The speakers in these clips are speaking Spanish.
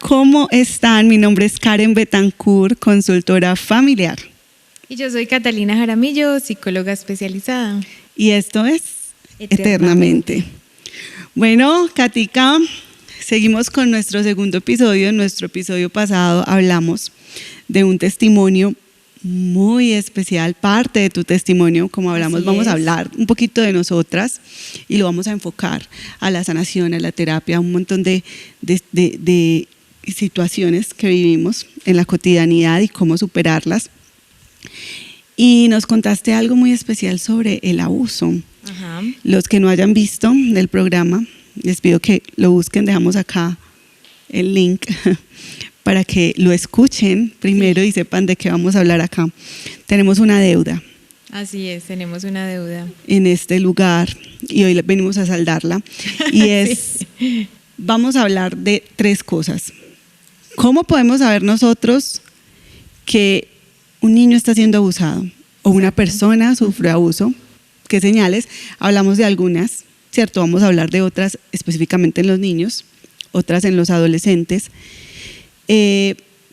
¿Cómo están? Mi nombre es Karen Betancourt, consultora familiar. Y yo soy Catalina Jaramillo, psicóloga especializada. Y esto es Eternamente. Bueno, Katica, seguimos con nuestro segundo episodio. En nuestro episodio pasado hablamos de un testimonio muy especial, parte de tu testimonio, como hablamos, vamos a hablar un poquito de nosotras y lo vamos a enfocar a la sanación, a la terapia, a un montón de situaciones que vivimos en la cotidianidad y cómo superarlas. Y nos contaste algo muy especial sobre el abuso. Ajá. Los que no hayan visto el programa, les pido que lo busquen, dejamos acá el link para que lo escuchen primero y sepan de qué vamos a hablar acá. Tenemos una deuda. Así es, tenemos una deuda. En este lugar y hoy venimos a saldarla. Y es, vamos a hablar de 3 cosas. ¿Cómo podemos saber nosotros que un niño está siendo abusado o una persona sufre abuso? ¿Qué señales? Hablamos de algunas, ¿cierto? Vamos a hablar de otras específicamente en los niños, otras en los adolescentes.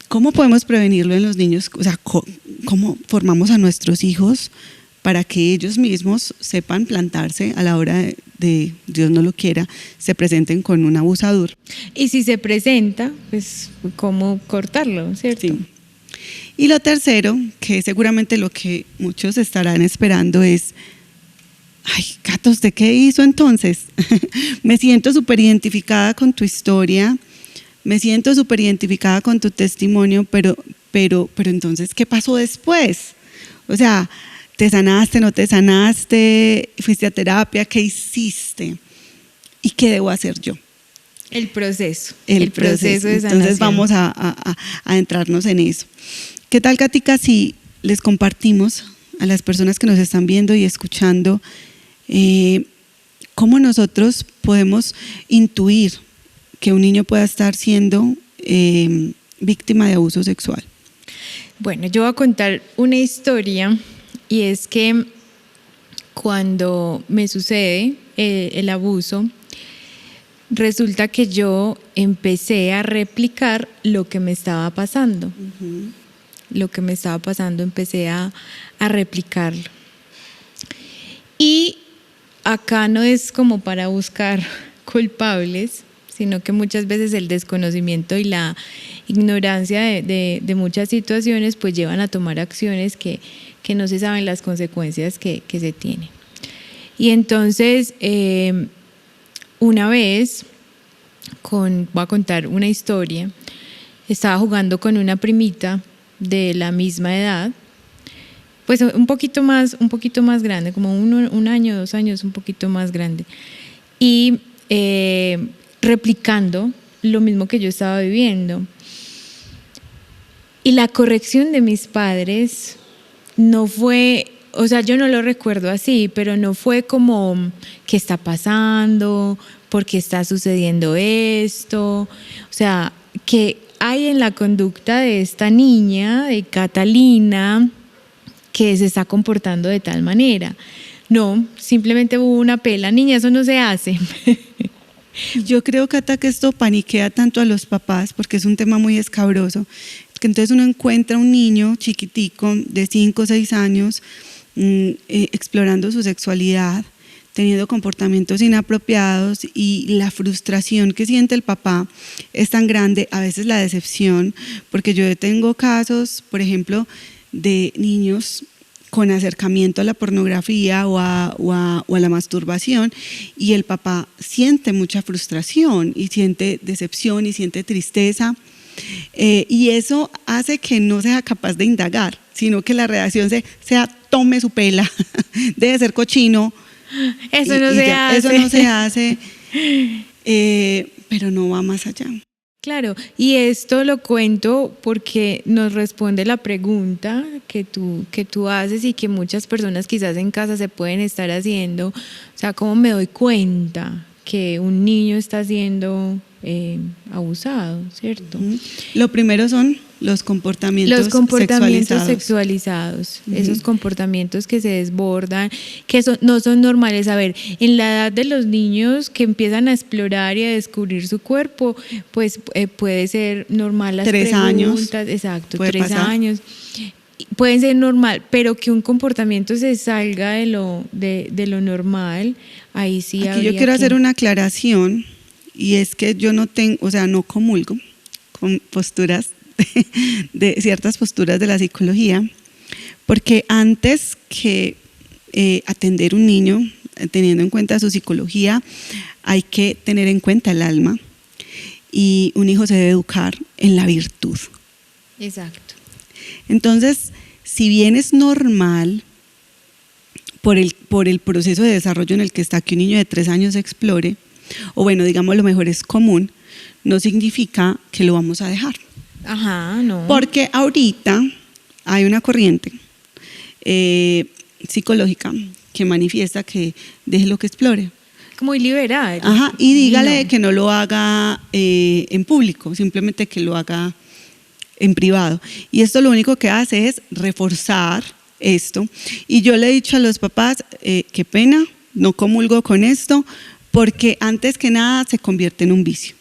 ¿Cómo podemos prevenirlo en los niños? O sea, ¿cómo formamos a nuestros hijos para que ellos mismos sepan plantarse a la hora de Dios no lo quiera, se presenten con un abusador? Y si se presenta, pues cómo cortarlo, ¿cierto? Sí. Y lo tercero, que seguramente lo que muchos estarán esperando es: ay, Cata, ¿usted qué hizo entonces? Me siento súper identificada con tu historia, me siento súper identificada con tu testimonio, pero entonces, ¿qué pasó después? O sea, ¿te sanaste, no te sanaste? ¿Fuiste a terapia? ¿Qué hiciste? ¿Y qué debo hacer yo? El proceso. El proceso de sanación. Entonces vamos a entrarnos en eso. ¿Qué tal, Katica, si les compartimos a las personas que nos están viendo y escuchando cómo nosotros podemos intuir que un niño pueda estar siendo víctima de abuso sexual? Bueno, yo voy a contar una historia, y es que cuando me sucede el abuso, resulta que yo empecé a replicar lo que me estaba pasando. Uh-huh. Lo que me estaba pasando, empecé a replicarlo. Y acá no es como para buscar culpables, sino que muchas veces el desconocimiento y la ignorancia de muchas situaciones pues llevan a tomar acciones que no se saben las consecuencias que se tienen. Y entonces, una vez, voy a contar una historia, estaba jugando con una primita de la misma edad, pues un poquito más grande, como un año, 2 años, un poquito más grande, y replicando lo mismo que yo estaba viviendo. Y la corrección de mis padres no fue, o sea, yo no lo recuerdo así, pero no fue como, ¿qué está pasando? ¿Por qué está sucediendo esto? O sea, ¿qué hay en la conducta de esta niña, de Catalina, que se está comportando de tal manera? No, simplemente hubo una pela. Niña, eso no se hace. Yo creo, Cata, que esto paniquea tanto a los papás porque es un tema muy escabroso. Que entonces uno encuentra un niño chiquitico de 5 o 6 años explorando su sexualidad, teniendo comportamientos inapropiados, y la frustración que siente el papá es tan grande, a veces la decepción, porque yo tengo casos, por ejemplo, de niños con acercamiento a la pornografía o a la masturbación, y el papá siente mucha frustración y siente decepción y siente tristeza, y eso hace que no sea capaz de indagar, sino que la reacción sea tome su pela, debe ser cochino. Eso no se hace. Eso no se hace, pero no va más allá. Claro, y esto lo cuento porque nos responde la pregunta que tú haces y que muchas personas quizás en casa se pueden estar haciendo. O sea, ¿cómo me doy cuenta que un niño está siendo abusado, cierto? Lo primero son Los comportamientos sexualizados, esos comportamientos que se desbordan, que no son normales. A ver, en la edad de los niños que empiezan a explorar y a descubrir su cuerpo, pues puede ser normal las 3 preguntas. años. Exacto, Puede 3 pasar. años. Puede ser normal, pero que un comportamiento se salga de lo normal, ahí sí Aquí habría yo quiero que... hacer una aclaración, y es que yo no tengo, o sea, no comulgo con posturas de ciertas posturas de la psicología, porque antes que atender un niño, teniendo en cuenta su psicología, hay que tener en cuenta el alma, y un hijo se debe educar en la virtud. Exacto. Entonces, si bien es normal por el proceso de desarrollo en el que está que un niño de 3 años explore, o bueno, digamos lo mejor es común, no significa que lo vamos a dejar. Ajá, no. Porque ahorita hay una corriente psicológica que manifiesta que deje lo que explore. Muy liberal. Ajá, y dígale No. que no lo haga en público, simplemente que lo haga en privado. Y esto lo único que hace es reforzar esto. Y yo le he dicho a los papás, qué pena, no comulgo con esto, porque antes que nada se convierte en un vicio.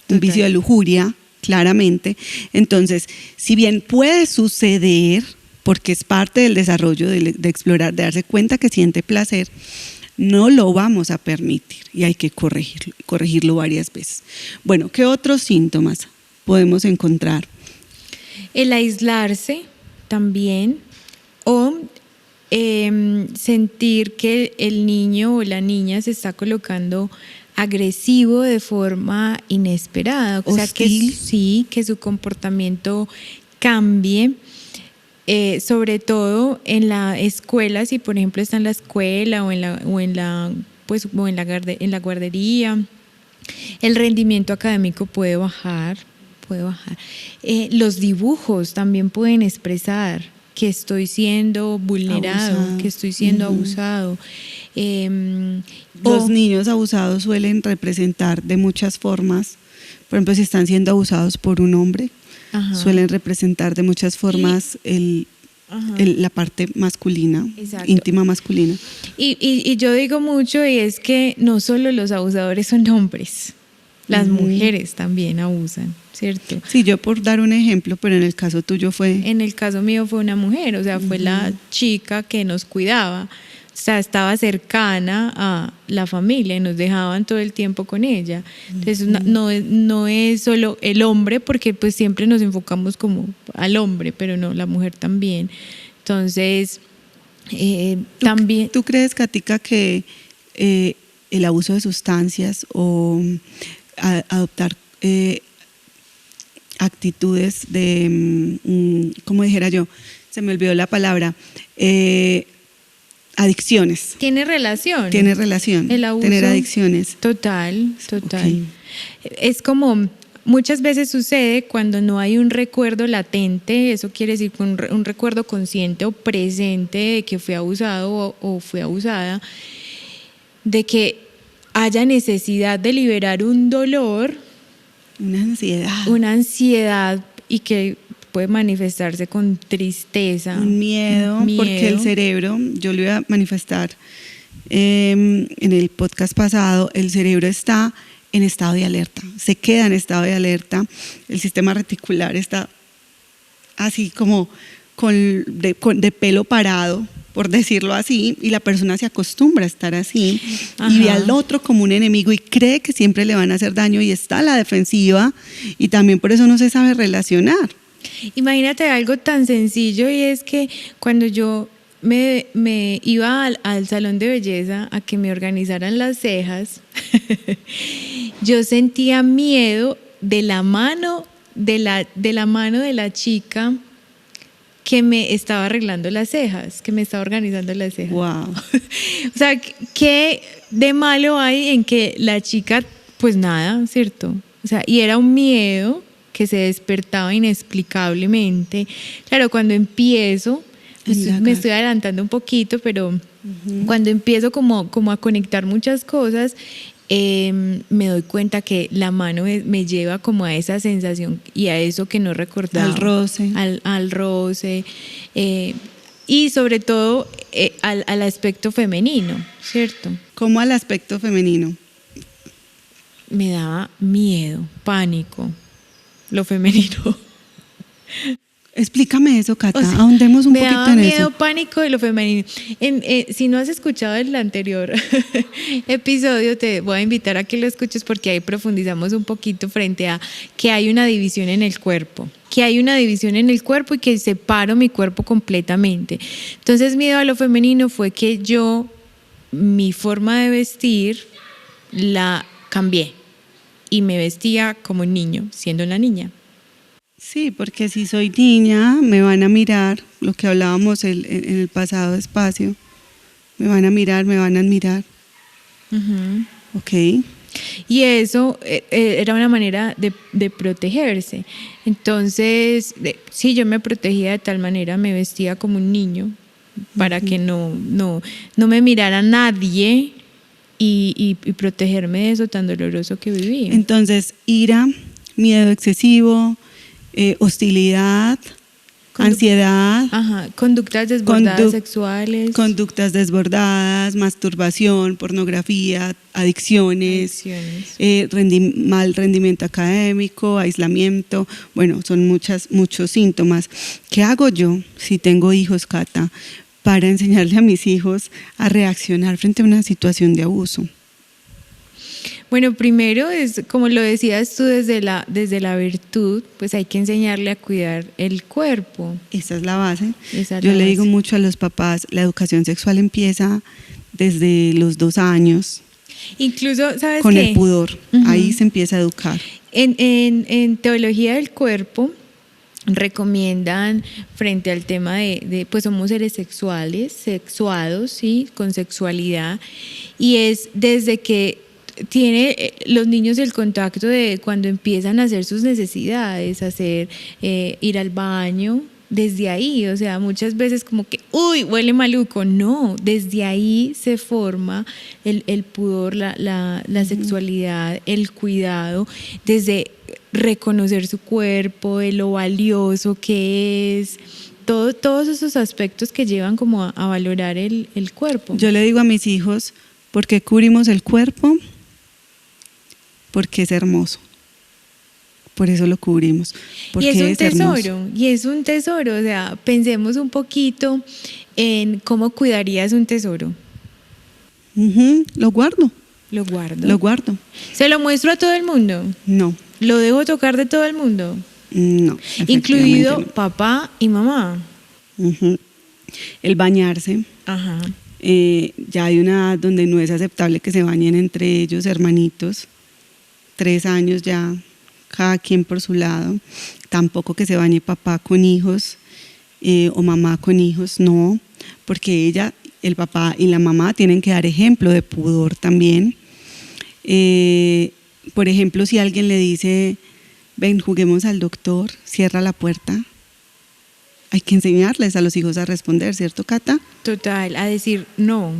Un vicio de lujuria, claramente. Entonces, si bien puede suceder, porque es parte del desarrollo de explorar, de darse cuenta que siente placer, no lo vamos a permitir y hay que corregirlo varias veces. Bueno, ¿qué otros síntomas podemos encontrar? El aislarse también, o sentir que el niño o la niña se está colocando agresivo de forma inesperada, o sea, que su comportamiento cambie, sobre todo en la escuela, si por ejemplo está en la escuela o en la guardería, el rendimiento académico puede bajar. Los dibujos también pueden expresar que estoy siendo vulnerado, que estoy siendo abusado. Los niños abusados suelen representar de muchas formas. Por ejemplo, si están siendo abusados por un hombre, suelen representar de muchas formas la parte masculina, íntima masculina. Y yo digo mucho, y es que no solo los abusadores son hombres, las mujeres también abusan, ¿cierto? Sí, yo por dar un ejemplo, pero en el caso tuyo fue... En el caso mío fue una mujer, o sea, fue la chica que nos cuidaba, o sea, estaba cercana a la familia y nos dejaban todo el tiempo con ella. Entonces, no es solo el hombre, porque pues siempre nos enfocamos como al hombre, pero no, la mujer también. Entonces, también... ¿Tú crees, Katica, que el abuso de sustancias o adoptar actitudes de, ¿cómo dijera yo? Se me olvidó la palabra. Adicciones. ¿Tiene relación? Tiene relación. El abuso. Tener adicciones. Total. Okay. Es como muchas veces sucede cuando no hay un recuerdo latente, eso quiere decir un recuerdo consciente o presente de que fue abusado o fue abusada, de que haya necesidad de liberar un dolor, una ansiedad y que puede manifestarse con tristeza, un miedo, porque el cerebro, yo lo iba a manifestar en el podcast pasado, el cerebro está en estado de alerta, se queda en estado de alerta, el sistema reticular está así como de pelo parado, por decirlo así, y la persona se acostumbra a estar así y ve al otro como un enemigo y cree que siempre le van a hacer daño y está a la defensiva, y también por eso no se sabe relacionar. Imagínate algo tan sencillo, y es que cuando yo me iba al salón de belleza a que me organizaran las cejas, yo sentía miedo de la mano de la chica que me estaba arreglando las cejas, que me estaba organizando las cejas. Wow. O sea, ¿qué de malo hay en que la chica, pues nada, ¿cierto? O sea, y era un miedo que se despertaba inexplicablemente. Claro, cuando empiezo, me estoy adelantando un poquito, pero cuando empiezo como a conectar muchas cosas, me doy cuenta que la mano me lleva como a esa sensación y a eso que no recordaba. Al roce. Al roce. Y sobre todo al aspecto femenino, ¿cierto? ¿Cómo al aspecto femenino? Me daba miedo, pánico, lo femenino. Explícame eso, Cata, O sea, ahondemos un poquito en eso. Me daba miedo, pánico y lo femenino. Si no has escuchado el anterior episodio, te voy a invitar a que lo escuches porque ahí profundizamos un poquito frente a que hay una división en el cuerpo. Que hay una división en el cuerpo y que separo mi cuerpo completamente. Entonces, miedo a lo femenino fue que mi forma de vestir la cambié y me vestía como un niño, siendo una niña. Sí, porque si soy niña, me van a mirar, lo que hablábamos en el pasado espacio, me van a mirar, me van a admirar. Uh-huh. Ok. Y eso era una manera de protegerse. Entonces, sí, yo me protegía de tal manera, me vestía como un niño para que no me mirara nadie y protegerme de eso tan doloroso que vivía. Entonces, ira, miedo excesivo, hostilidad, ansiedad, conductas desbordadas sexuales, conductas desbordadas, masturbación, pornografía, adicciones. Mal rendimiento académico, aislamiento. Bueno, son muchos síntomas. ¿Qué hago yo si tengo hijos, Cata, para enseñarle a mis hijos a reaccionar frente a una situación de abuso? Bueno, primero es, como lo decías tú, desde la virtud, pues hay que enseñarle a cuidar el cuerpo. Esa es la base. Yo le digo mucho a los papás, la educación sexual empieza desde los 2 años. Incluso, ¿sabes con qué? El pudor, Uh-huh. Ahí se empieza a educar. En teología del cuerpo recomiendan frente al tema de pues somos seres sexuados, ¿sí? Con sexualidad, y es desde que tiene los niños el contacto de cuando empiezan a hacer sus necesidades, ir al baño, desde ahí, o sea, muchas veces como que, uy, huele maluco, no, desde ahí se forma el pudor, la sexualidad, el cuidado, desde reconocer su cuerpo, de lo valioso que es, todos esos aspectos que llevan como a valorar el cuerpo. Yo le digo a mis hijos, ¿por qué cubrimos el cuerpo? Porque es hermoso. Por eso lo cubrimos. Porque y es un tesoro, o sea, pensemos un poquito en cómo cuidarías un tesoro. Lo guardo. Lo guardo. ¿Se lo muestro a todo el mundo? No. ¿Lo debo tocar de todo el mundo? No. Incluido no. Papá y mamá. El bañarse. Ajá. Ya hay una edad donde no es aceptable que se bañen entre ellos, hermanitos. 3 años ya, cada quien por su lado. Tampoco que se bañe papá con hijos o mamá con hijos, no, porque el papá y la mamá tienen que dar ejemplo de pudor también. Por ejemplo, si alguien le dice, ven, juguemos al doctor, cierra la puerta. Hay que enseñarles a los hijos a responder, ¿cierto, Cata? Total, a decir no.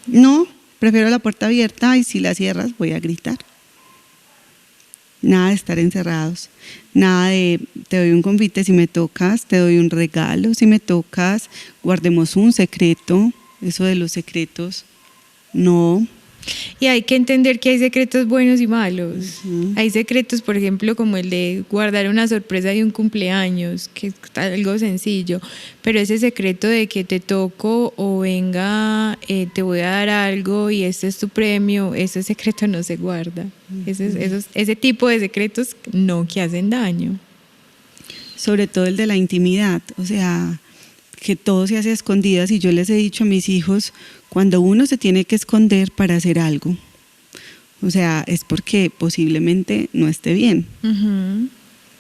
No, prefiero la puerta abierta y si la cierras voy a gritar. Nada de estar encerrados, nada de te doy un confite si me tocas, te doy un regalo si me tocas, guardemos un secreto, eso de los secretos, no. Y hay que entender que hay secretos buenos y malos. Hay secretos, por ejemplo, como el de guardar una sorpresa de un cumpleaños, que es algo sencillo, pero ese secreto de que te toco o venga, te voy a dar algo y este es tu premio, ese secreto no se guarda. Ese tipo de secretos no, que hacen daño. Sobre todo el de la intimidad, o sea, que todo se hace a escondidas, y yo les he dicho a mis hijos, cuando uno se tiene que esconder para hacer algo, o sea, es porque posiblemente no esté bien,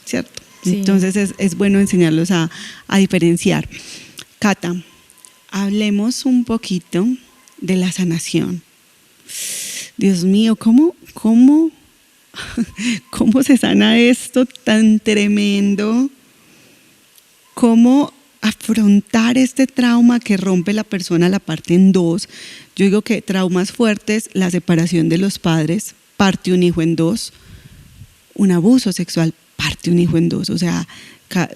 ¿cierto? Sí. Entonces es bueno enseñarlos a diferenciar. Cata, hablemos un poquito de la sanación. Dios mío, ¿cómo se sana esto tan tremendo? ¿Cómo afrontar este trauma que rompe la persona, la parte en 2? Yo digo que traumas fuertes, la separación de los padres, parte un hijo en dos, un abuso sexual parte un hijo en dos, o sea,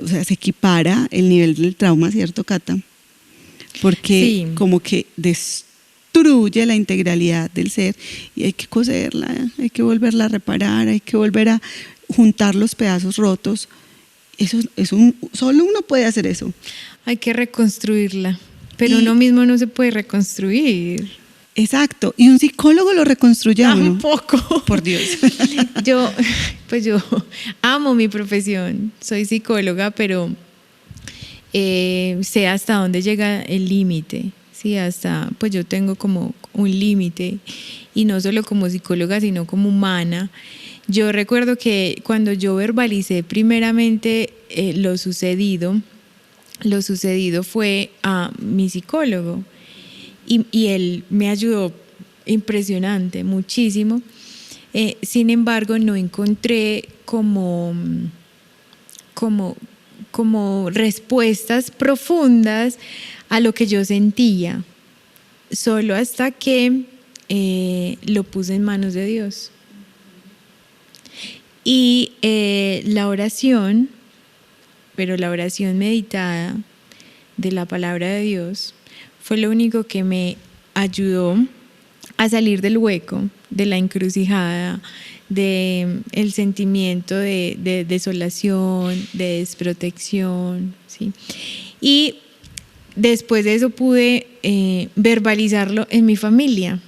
se equipara el nivel del trauma, ¿cierto, Cata? Porque Sí. como que destruye la integralidad del ser y hay que coserla, hay que volverla a reparar, hay que volver a juntar los pedazos rotos. Eso solo uno puede hacer eso. Hay que reconstruirla, pero Y- uno mismo no se puede reconstruir. Exacto, y un psicólogo lo reconstruye a uno. Tampoco. Por Dios. Yo amo mi profesión, soy psicóloga, pero sé hasta dónde llega el límite, sí, pues yo tengo como un límite, y no solo como psicóloga, sino como humana. Yo recuerdo que cuando yo verbalicé primeramente lo sucedido fue a mi psicólogo, y él me ayudó impresionante, muchísimo. Sin embargo, no encontré como respuestas profundas a lo que yo sentía, solo hasta que lo puse en manos de Dios. Y la oración, pero la oración meditada de la palabra de Dios, fue lo único que me ayudó a salir del hueco, de la encrucijada, de el sentimiento de desolación, de desprotección, ¿sí? Y después de eso pude verbalizarlo en mi familia,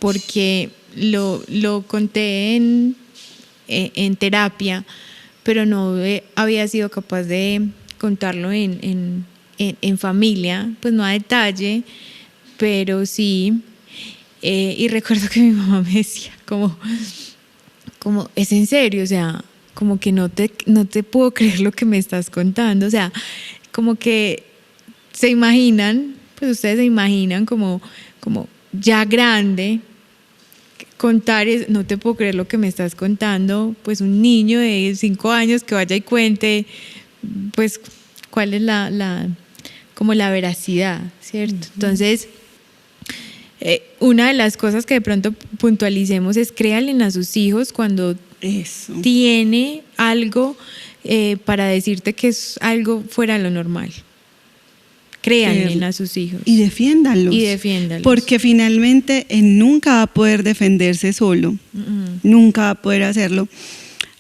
porque lo conté en terapia, pero no había sido capaz de contarlo en familia, pues no a detalle, pero sí. Y recuerdo que mi mamá me decía como es en serio, o sea, como que no te puedo creer lo que me estás contando, o sea, como que se imaginan, pues ustedes se imaginan como ya grande, contar, no te puedo creer lo que me estás contando, pues un niño de 5 años que vaya y cuente, pues cuál es como la veracidad, ¿cierto? Entonces, una de las cosas que de pronto puntualicemos es créanle a sus hijos cuando tiene algo para decirte que es algo fuera de lo normal. Créanle a sus hijos. Y defiéndanlos. Porque finalmente él nunca va a poder defenderse solo. Nunca va a poder hacerlo.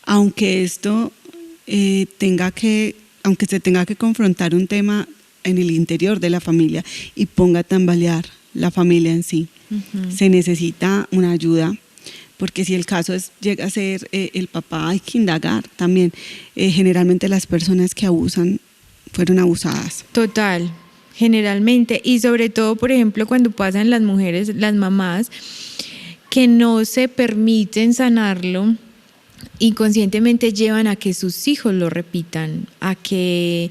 Aunque esto aunque se tenga que confrontar un tema en el interior de la familia y ponga a tambalear la familia en sí. Se necesita una ayuda, porque si el caso llega a ser el papá, hay que indagar también. Generalmente las personas que abusan fueron abusadas. Total, generalmente, y sobre todo, por ejemplo, cuando pasan las mujeres, las mamás, que no se permiten sanarlo, inconscientemente llevan a que sus hijos lo repitan, a que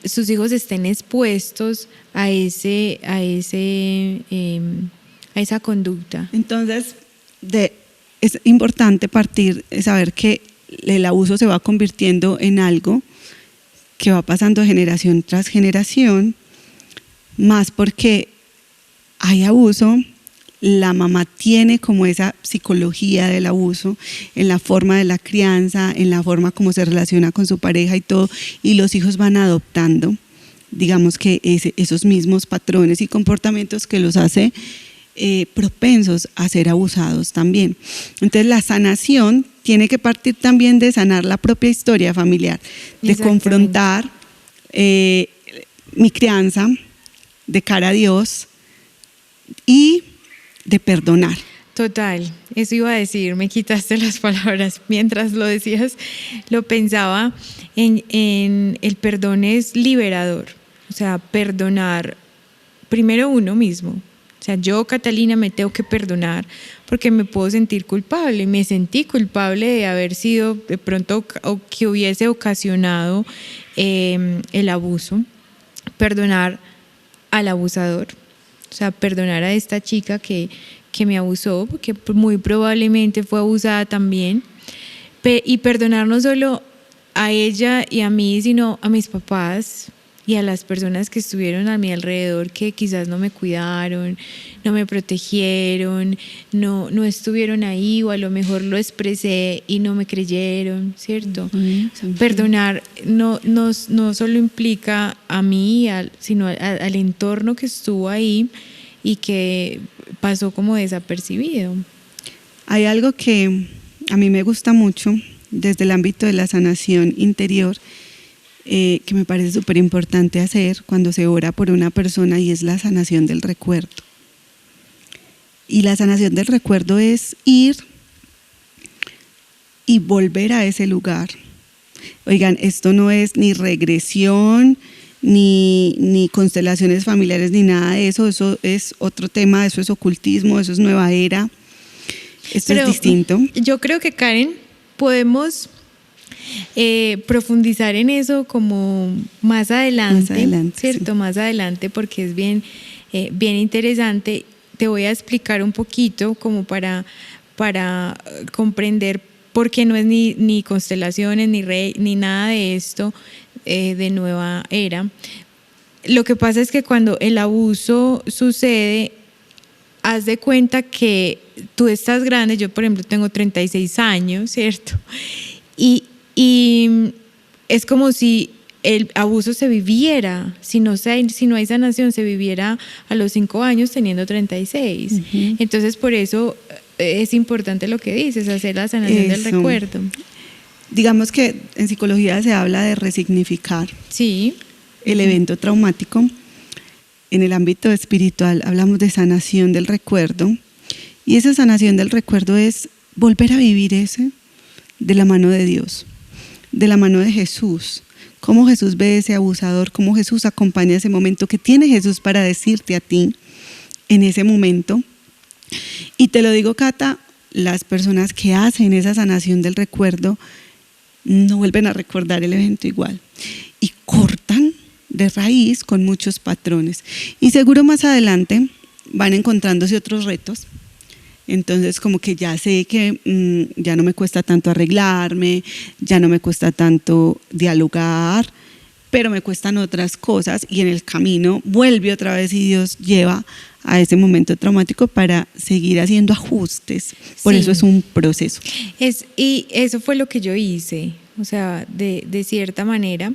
sus hijos estén expuestos a esa conducta. Entonces, es importante saber que el abuso se va convirtiendo en algo que va pasando generación tras generación, más porque hay abuso. La mamá tiene como esa psicología del abuso en la forma de la crianza, en la forma como se relaciona con su pareja y todo, y los hijos van adoptando, digamos que esos mismos patrones y comportamientos que los hace propensos a ser abusados también. Entonces la sanación tiene que partir también de sanar la propia historia familiar, de confrontar mi crianza de cara a Dios y de perdonar. Total, eso iba a decir, me quitaste las palabras. Mientras lo decías, lo pensaba en el perdón es liberador. O sea, perdonar primero uno mismo. O sea, yo, Catalina, me tengo que perdonar porque me puedo sentir culpable. Me sentí culpable de haber sido de pronto o que hubiese ocasionado el abuso. Perdonar al abusador. O sea, perdonar a esta chica que me abusó, porque muy probablemente fue abusada también. Y perdonar no solo a ella y a mí, sino a mis papás y a las personas que estuvieron a mi alrededor que quizás no me cuidaron, no me protegieron, no estuvieron ahí, o a lo mejor lo expresé y no me creyeron, ¿cierto? O sea, perdonar no solo implica a mí, sino al entorno que estuvo ahí y que pasó como desapercibido. Hay algo que a mí me gusta mucho desde el ámbito de la sanación interior, que me parece súper importante hacer cuando se ora por una persona, y es la sanación del recuerdo. Y la sanación del recuerdo es ir y volver a ese lugar. Oigan, esto no es ni regresión, ni constelaciones familiares, ni nada de eso. Eso es otro tema, eso es ocultismo, eso es nueva era. Esto es distinto. Yo creo que, Karen, podemos profundizar en eso como más adelante, ¿cierto? Sí. Más adelante, porque es bien interesante. Te voy a explicar un poquito como para comprender por qué no es ni constelaciones, ni nada de esto de nueva era. Lo que pasa es que cuando el abuso sucede, haz de cuenta que tú estás grande. Yo, por ejemplo, tengo 36 años, ¿cierto? Y es como si el abuso se viviera, si no hay sanación, se viviera a los 5 años teniendo 36. Uh-huh. Entonces, por eso es importante lo que dices, hacer la sanación del recuerdo. Digamos que en psicología se habla de resignificar, sí, el evento traumático. En el ámbito espiritual hablamos de sanación del recuerdo, y esa sanación del recuerdo es volver a vivir ese de la mano de Dios, de la mano de Jesús. Cómo Jesús ve ese abusador, cómo Jesús acompaña ese momento que tiene Jesús para decirte a ti en ese momento. Y te lo digo, Cata, las personas que hacen esa sanación del recuerdo no vuelven a recordar el evento igual, y cortan de raíz con muchos patrones, y seguro más adelante van encontrándose otros retos. Entonces, como que ya sé que ya no me cuesta tanto arreglarme, ya no me cuesta tanto dialogar, pero me cuestan otras cosas, y en el camino vuelve otra vez y Dios lleva a ese momento traumático para seguir haciendo ajustes. Por eso es un proceso. Y eso fue lo que yo hice, o sea, de cierta manera,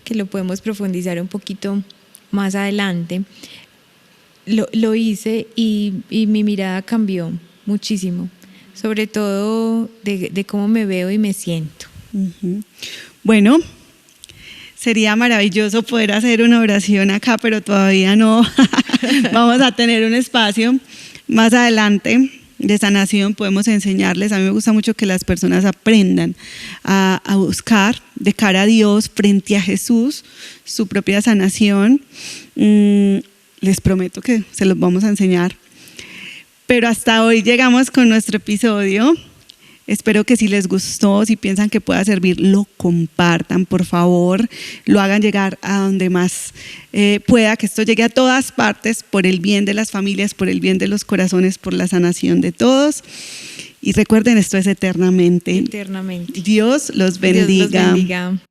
que lo podemos profundizar un poquito más adelante. Lo hice y mi mirada cambió muchísimo, sobre todo de cómo me veo y me siento. Uh-huh. Bueno, sería maravilloso poder hacer una oración acá, pero todavía no. Vamos a tener un espacio más adelante de sanación, podemos enseñarles. A mí me gusta mucho que las personas aprendan a buscar de cara a Dios, frente a Jesús, su propia sanación. Les prometo que se los vamos a enseñar. Pero hasta hoy llegamos con nuestro episodio. Espero que si les gustó, si piensan que pueda servir, lo compartan, por favor. Lo hagan llegar a donde más pueda, que esto llegue a todas partes, por el bien de las familias, por el bien de los corazones, por la sanación de todos. Y recuerden, esto es eternamente. Eternamente. Dios los bendiga. Dios los bendiga.